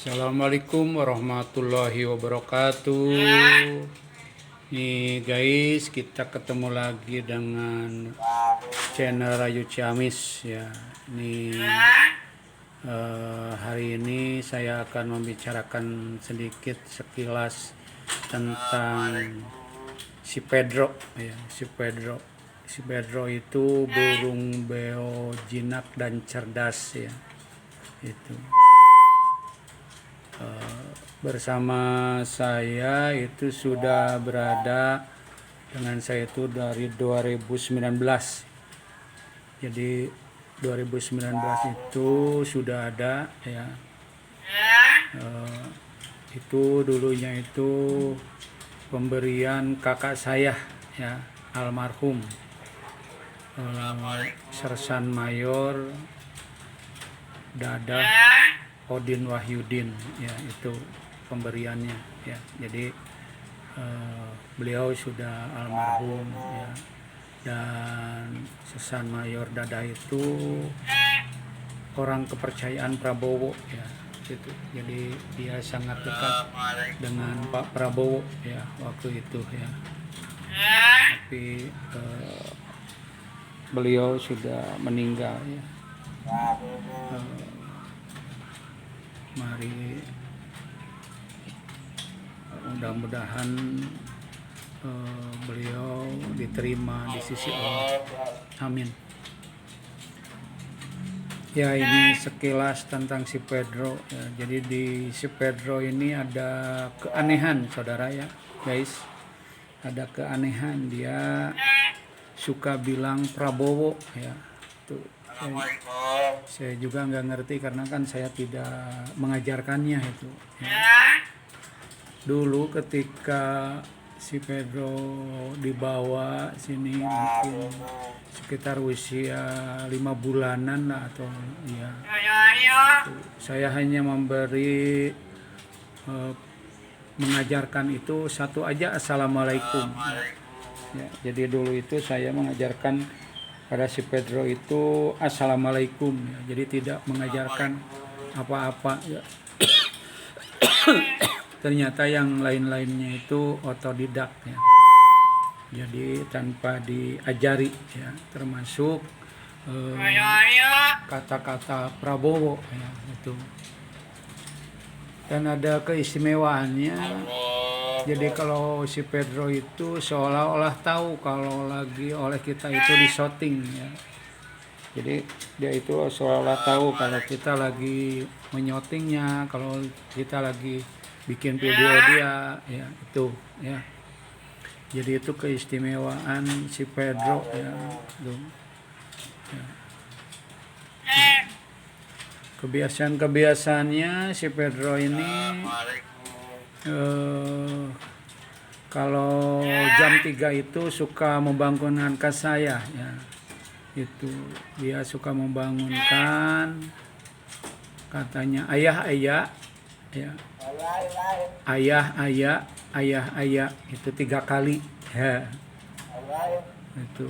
Assalamualaikum warahmatullahi wabarakatuh. Nih guys, kita ketemu lagi dengan channel Rayu Ciamis ya. Nih hari ini saya akan membicarakan sedikit sekilas tentang si Pedro ya. Si Pedro itu burung beo jinak dan cerdas ya. Itu bersama saya itu sudah berada dengan saya itu dari 2019. Jadi 2019 itu sudah ada ya. Itu dulunya itu pemberian kakak saya ya, almarhum Sersan Mayor Dadah Odin Wahyudin ya, itu pemberiannya ya. Jadi beliau sudah almarhum ya, dan Sersan Mayor Dadah itu orang kepercayaan Prabowo ya gitu. Jadi dia sangat dekat dengan Pak Prabowo ya waktu itu ya. Tapi beliau sudah meninggal ya. Mari mudah-mudahan beliau diterima di sisi Allah. Amin. Ya, ini sekilas tentang si Pedro ya. Jadi di si Pedro ini ada keanehan saudara ya guys. Ada keanehan, dia suka bilang Prabowo ya. Tuh, saya juga nggak ngerti karena kan saya tidak mengajarkannya itu ya. Dulu ketika si Pedro dibawa sini mungkin sekitar usia 5 bulanan lah atau ya, saya hanya memberi mengajarkan itu satu aja, assalamualaikum ya. Jadi dulu itu saya mengajarkan pada si Pedro itu assalamualaikum ya. Jadi tidak mengajarkan apa-apa ya. Ternyata yang lain-lainnya itu otodidak ya. Jadi tanpa diajari ya, termasuk kata-kata Prabowo ya itu. Dan ada keistimewaannya. Jadi kalau si Pedro itu seolah-olah tahu kalau lagi oleh kita itu disyuting ya. Jadi dia itu seolah-olah tahu kalau kita lagi menyotingnya, kalau kita lagi bikin video dia ya itu ya. Jadi itu keistimewaan si Pedro ya. Ya. Kebiasaan-kebiasaannya si Pedro ini kalau jam 3 itu suka membangunkan saya ya. Itu dia suka membangunkan, katanya ayah ya. Ayah itu 3 kali ya. Itu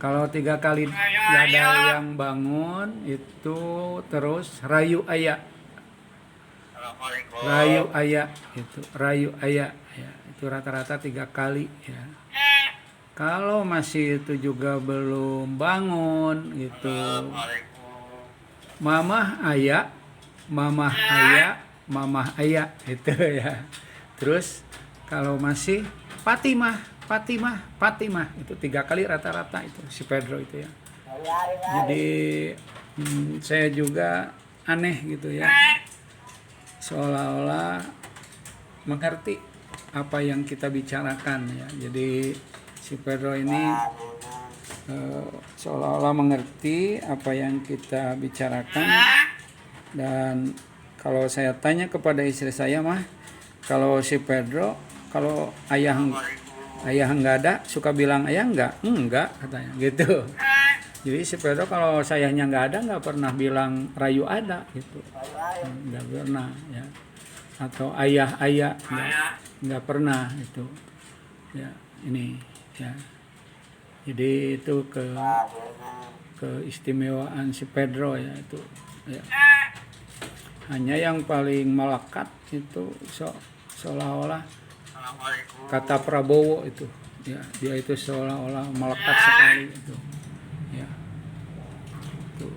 kalau 3 kali ada yang bangun itu terus rayu ayah ya. Itu rata-rata 3 kali ya. Kalau masih itu juga belum bangun gitu, mamah ayah itu ya. Terus kalau masih Fatimah itu 3 kali rata-rata itu si Pedro itu ya. Jadi saya juga aneh gitu ya, seolah-olah mengerti apa yang kita bicarakan ya. Jadi si Pedro ini seolah-olah mengerti apa yang kita bicarakan. Dan kalau saya tanya kepada istri saya mah, kalau si Pedro kalau ayah nggak ada suka bilang ayah enggak katanya gitu. Jadi si Pedro kalau sayahnya nggak ada nggak pernah bilang rayu ada gitu, nggak pernah ya. Atau ayah nggak pernah itu ya. Ini ya. Jadi itu keistimewaan si Pedro ya itu ya. Hanya yang paling melekat itu seolah-olah kata Prabowo itu, ya dia itu seolah-olah melekat sekali itu, ya. Itu.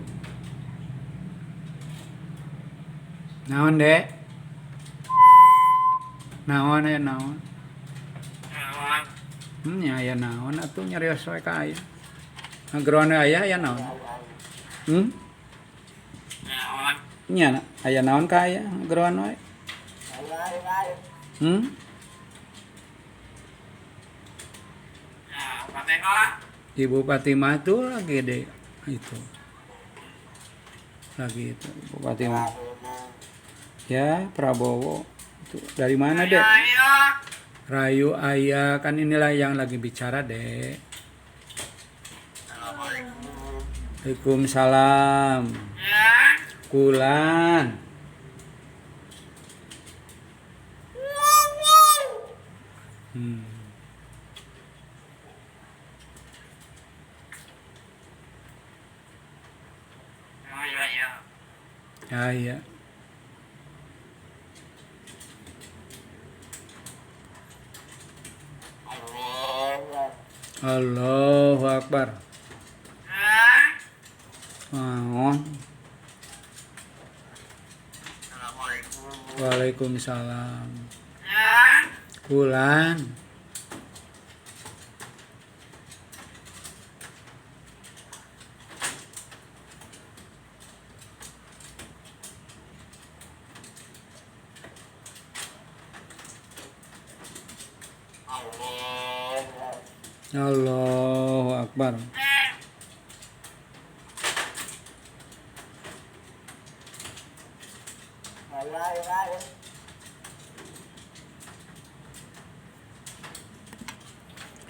Naon dek? Naon ya naon? Ya naon atuh nyarios we ka aya. Ngageroan aya ya naon? Nya aya naon ka aya ngageroan we? Ibu Fatimah tuh lagi deh itu. Lagi itu Ibu Fatimah. Ya, Prabowo. Itu dari mana, Dek? Rayu Ayah, kan inilah yang lagi bicara, Dek. Waalaikumsalam. Kulan. Ya, ya. Allahu Akbar. Naon? Waalaikumsalam. Kulan. Allahu Akbar.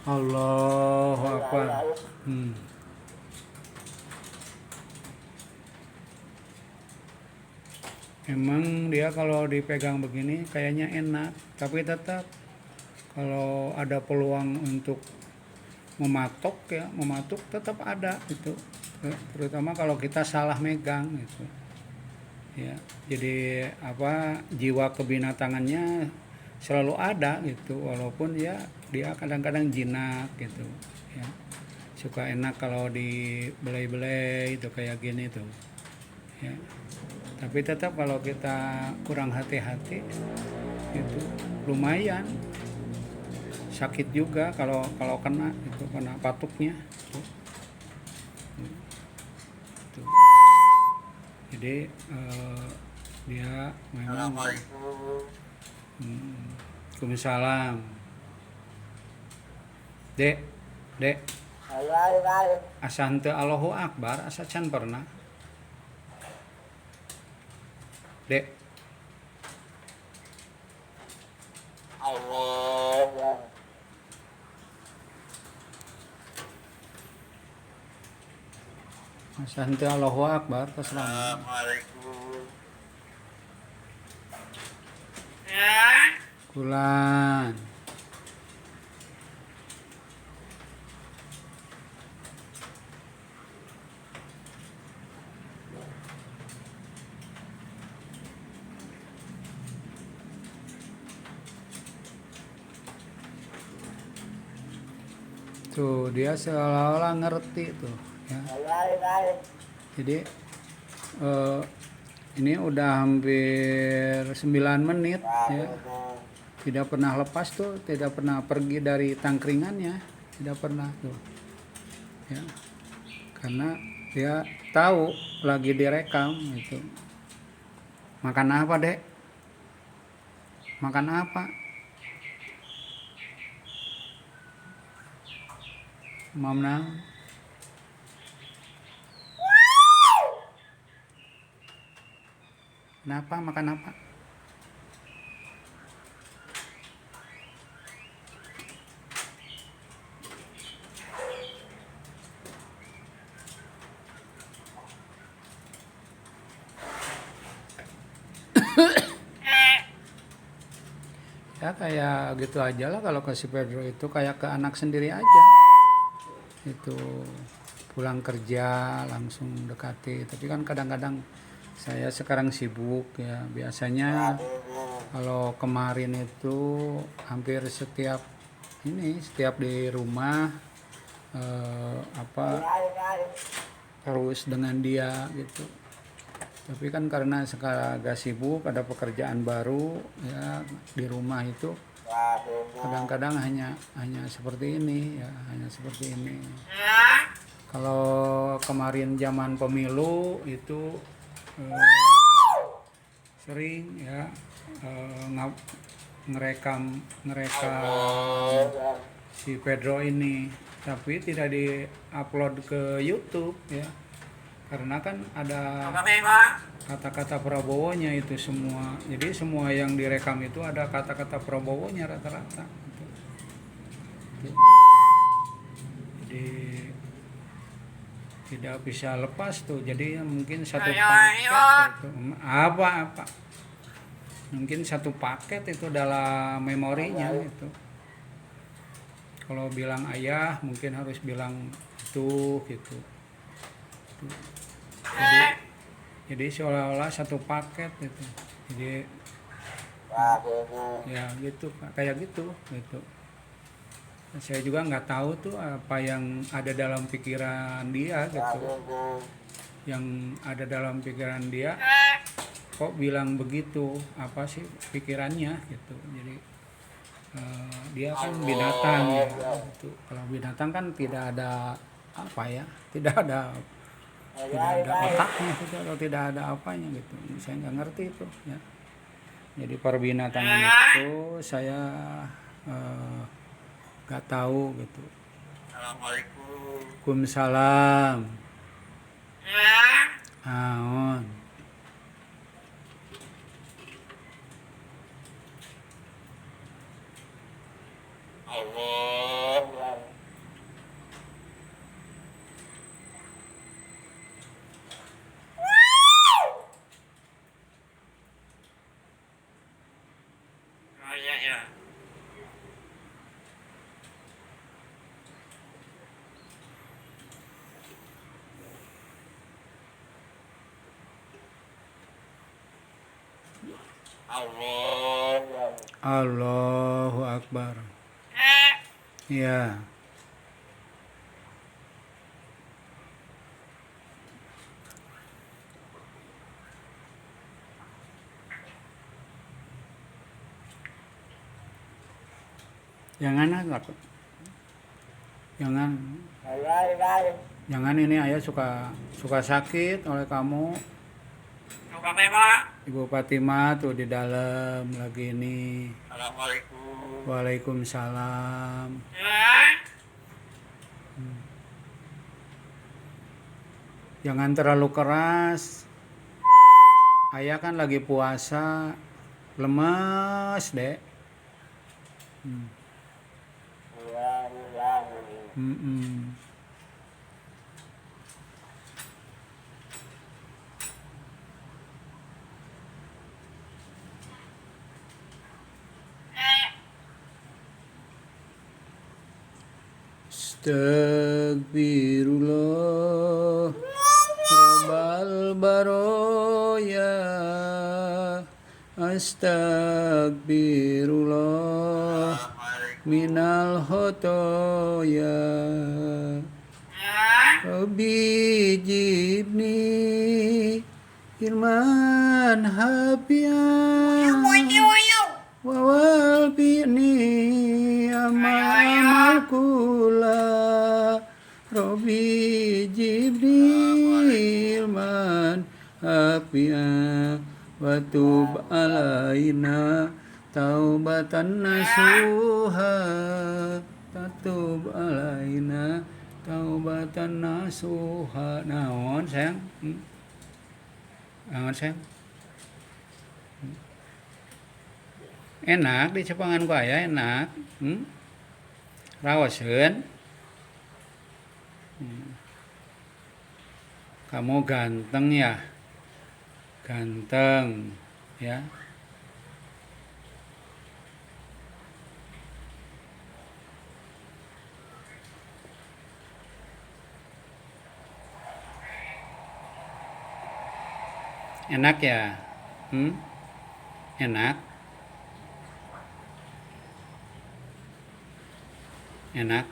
Allahu Akbar. Emang dia kalau dipegang begini kayaknya enak, tapi tetap kalau ada peluang untuk mematok tetap ada itu, terutama kalau kita salah megang gitu ya. Jadi jiwa kebinatangannya selalu ada gitu, walaupun ya dia kadang-kadang jinak gitu ya, suka enak kalau dibelai-belai itu kayak gini tuh ya. Tapi tetap kalau kita kurang hati-hati itu lumayan sakit juga kalau kena itu, kena patuknya tuh. Jadi dia memang. Waalaikumsalam. Dek asa henteu Allahu Akbar, asa can pernah Dek. Asa henteu Allahu Akbar terserah. Kulan. Tuh dia seolah-olah ngerti tuh ya. Jadi ini udah hampir 9 menit ya. Tidak pernah lepas tuh, tidak pernah pergi dari tangkringannya, tidak pernah tuh ya. Karena dia tahu lagi direkam itu. Makan apa, Dek? Makan apa? Mamna. Kenapa? Makan apa? Ya kayak gitu aja lah kalau ke si Pedro itu, kayak ke anak sendiri aja. Itu pulang kerja langsung dekati, tapi kan kadang-kadang Saya sekarang sibuk ya. Biasanya kalau kemarin itu hampir setiap di rumah apa harus dengan dia gitu. Tapi kan karena sekarang agak sibuk, ada pekerjaan baru ya di rumah itu, kadang-kadang hanya seperti ini ya, hanya seperti ini. Kalau kemarin zaman pemilu itu sering ya ngerekam ngerekam si Pedro ini, tapi tidak di-upload ke YouTube ya, karena kan ada kata-kata Prabowo-nya itu semua. Jadi semua yang direkam itu ada kata-kata Prabowo-nya rata-rata. Jadi tidak bisa lepas tuh. Jadi mungkin satu paket itu apa mungkin satu paket itu dalam memorinya itu. Kalau bilang ayah mungkin harus bilang itu gitu. Jadi seolah-olah satu paket gitu. Jadi ya gitu kayak gitu. Saya juga nggak tahu tuh apa yang ada dalam pikiran dia gitu. Yang ada dalam pikiran dia kok bilang begitu, apa sih pikirannya gitu. Jadi dia kan binatang ya gitu. Kalau binatang kan tidak ada apa ya, tidak ada otaknya gitu, atau tidak ada apanya gitu. Saya nggak ngerti itu ya. Jadi perbinatangan itu saya nggak tahu gitu. Waalaikumsalam. Aon. Allahu Akbar. Ya. Jangan jangan ini ayah suka sakit oleh kamu. Ibu Fatimah tuh di dalam lagi ini. Waalaikumsalam. Jangan terlalu keras. Ayah kan lagi puasa, lemes dek. Astagfirullah Rabbal baroya. Astagfirullah minal khotoya. Rabbi jibni ilman hafian wawal bini amal kula. Rabbi jibni ilman hafian wa tub alaina taubatan nasuha. Tatub alaina taubatan nasuha. Naon sayang? Naon sayang? Enak di cepangan ku aya enak. Raoseun. Kamu ganteng ya? Ganteng ya. Enak ya? Hmm? Enak? Enak?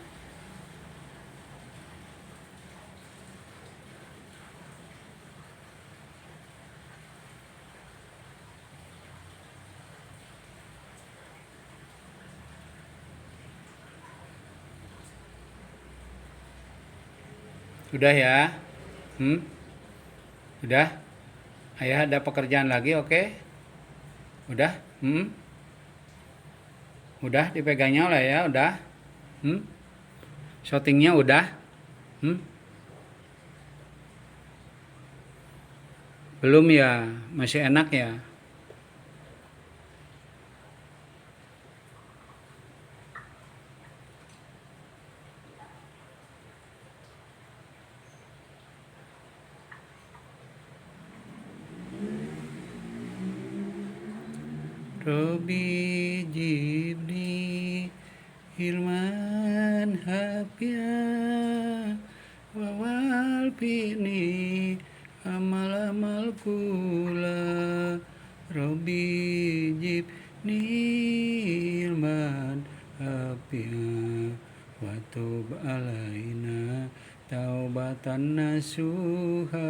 Udah ya? Hmm? Udah? Ayah ada pekerjaan lagi, oke? Udah? Hmm? Udah dipegangnya lah ya, udah? Hmm? Shootingnya udah? Hmm? Belum ya? Masih enak ya? Robi Jibri Hilman Hapia Wawal Pini Amal-amal kula Robi Jibni Hilman Hapia Watub alaina taubatan nasuha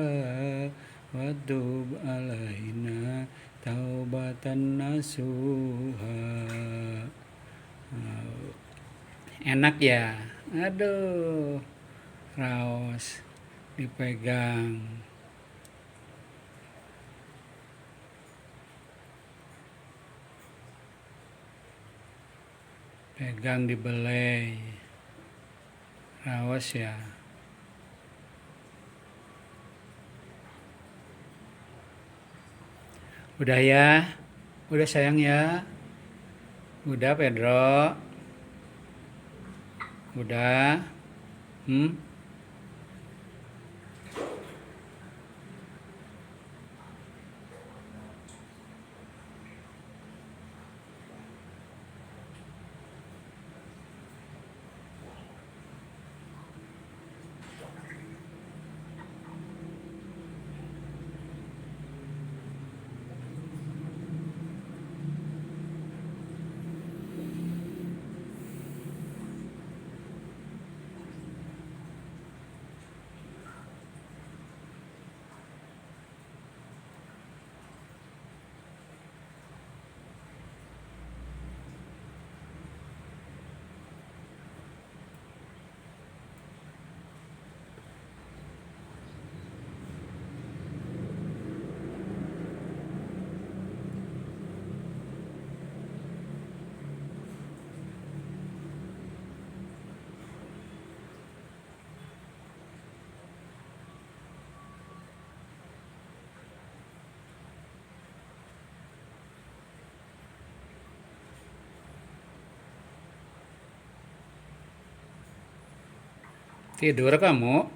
Watub alaina taubatan nasuha. Enak ya? Aduh, raos dipegang. Pegang dibelai. Raos ya. Udah ya? Udah sayang ya? Udah Pedro? Udah? Hmm? Tidur kamu?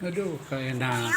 Aduh, kayak enak.